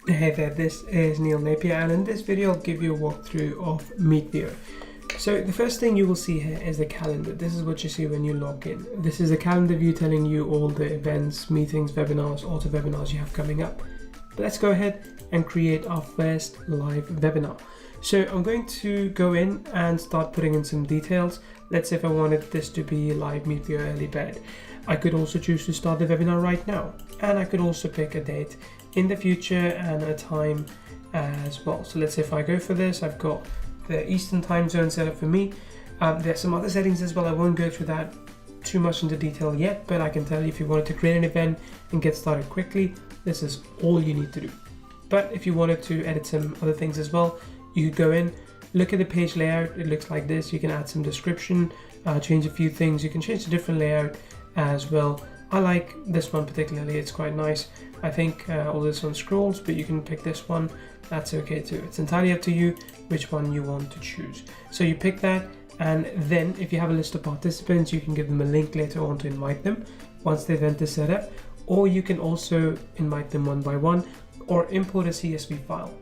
Hey there, this is Neil Napier, and in this video I'll give you a walkthrough of Meetvio. So the first thing you will see here is the calendar. This is what you see when you log in. This is a calendar view telling you all the events, meetings, webinars, auto webinars you have coming up. But let's go ahead and create our first live webinar. So I'm going to go in and start putting in some details. Let's say if I wanted this to be live Meetvio early bird. I could also choose to start the webinar right now, and I could also pick a date in the future and a time as well. So let's say if I go for this, I've got the Eastern time zone set up for me. There's some other settings as well. I won't go through that too much into detail yet, but I can tell you if you wanted to create an event and get started quickly, this is all you need to do. But if you wanted to edit some other things as well, you could go in, look at the page layout. It looks like this. You can add some description, change a few things. You can change a different layout as well. I like this one particularly, it's quite nice. I think all this one scrolls, but you can pick this one, that's okay too. It's entirely up to you which one you want to choose. So you pick that, and then if you have a list of participants, you can give them a link later on to invite them once the event is set up, or you can also invite them one by one or import a CSV file.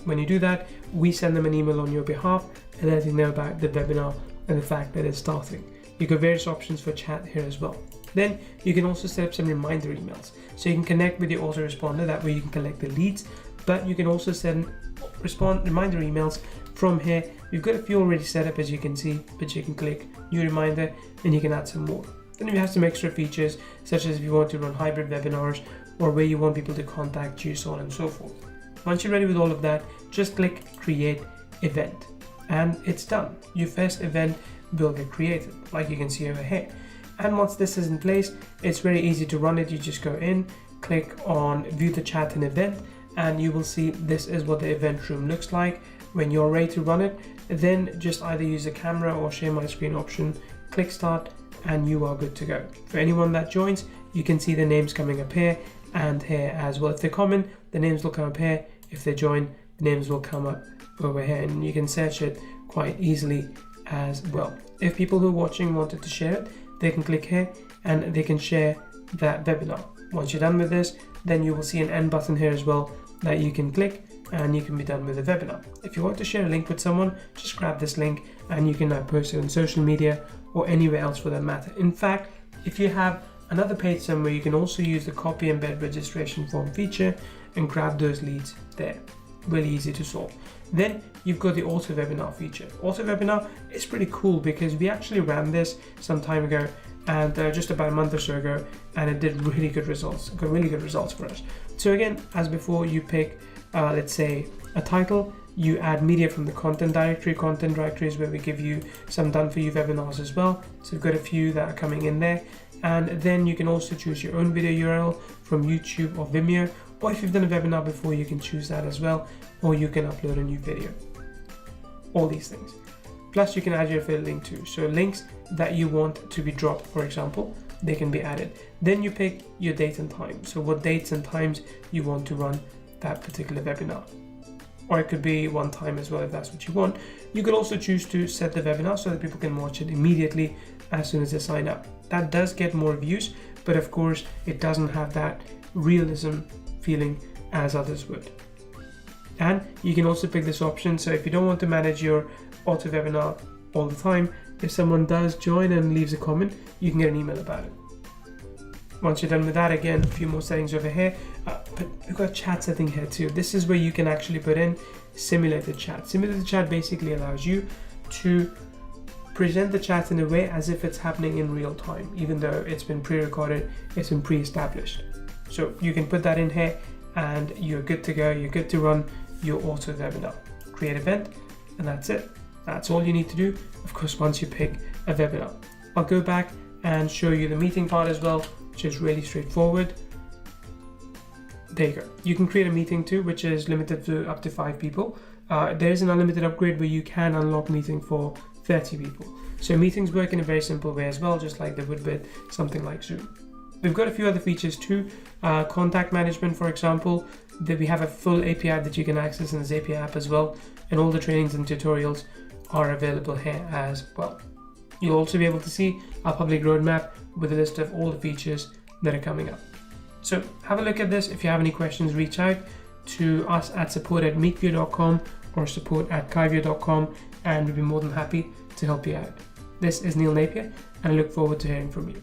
When you do that, we send them an email on your behalf and let them know about the webinar and the fact that it's starting. You got various options for chat here as well. Then you can also set up some reminder emails. So you can connect with your autoresponder, that way you can collect the leads, but you can also send reminder emails from here. We've got a few already set up as you can see, but you can click new reminder and you can add some more. Then we have some extra features, such as if you want to run hybrid webinars or where you want people to contact you, so on and so forth. Once you're ready with all of that, just click create event and it's done. Your first event will get created, like you can see over here. And once this is in place, it's very easy to run it. You just go in, click on view the chat and event, and you will see this is what the event room looks like. When you're ready to run it, then just either use the camera or share my screen option, click start, and you are good to go. For anyone that joins, you can see the names coming up here and here as well. If they comment, the names will come up here. If they join, the names will come up over here, and you can search it quite easily as well. If people who are watching wanted to share it, they can click here and they can share that webinar. Once you're done with this, then you will see an end button here as well that you can click and you can be done with the webinar. If you want to share a link with someone, just grab this link and you can now post it on social media or anywhere else for that matter. In fact, if you have another page somewhere, you can also use the copy embed registration form feature and grab those leads there. Really easy to solve. Then you've got the auto webinar feature. Auto webinar is pretty cool because we actually ran this some time ago, and just about a month or so ago, and it did really good results. Got really good results for us. So again, as before, you pick let's say a title, you add media from the content directory. Content directory is where we give you some done for you webinars as well. So we've got a few that are coming in there, and then you can also choose your own video URL from YouTube or Vimeo. Or if you've done a webinar before, you can choose that as well, or you can upload a new video. All these things. Plus you can add your affiliate link too. So links that you want to be dropped, for example, they can be added. Then you pick your date and time. So what dates and times you want to run that particular webinar. Or it could be one time as well if that's what you want. You could also choose to set the webinar so that people can watch it immediately as soon as they sign up. That does get more views, but of course it doesn't have that realism feeling as others would. And you can also pick this option, so if you don't want to manage your auto webinar all the time, if someone does join and leaves a comment, you can get an email about it. Once you're done with that, again, a few more settings over here, but we've got chat setting here too. This is where you can actually put in simulated chat. Simulated chat basically allows you to present the chat in a way as if it's happening in real time, even though it's been pre-recorded, it's been pre-established. So you can put that in here and you're good to go. You're good to run your auto webinar. Create event, and that's it. That's all you need to do, of course, once you pick a webinar. I'll go back and show you the meeting part as well, which is really straightforward. There you go. You can create a meeting too, which is limited to up to 5 people. There is an unlimited upgrade where you can unlock meeting for 30 people. So meetings work in a very simple way as well, just like they would with something like Zoom. We've got a few other features too. Contact management, for example, that we have a full API that you can access in this API app as well. And all the trainings and tutorials are available here as well. You'll also be able to see our public roadmap with a list of all the features that are coming up. So have a look at this. If you have any questions, reach out. to us at support@meetvio.com or support@kivio.com, and we'll be more than happy to help you out. This is Neil Napier, and I look forward to hearing from you.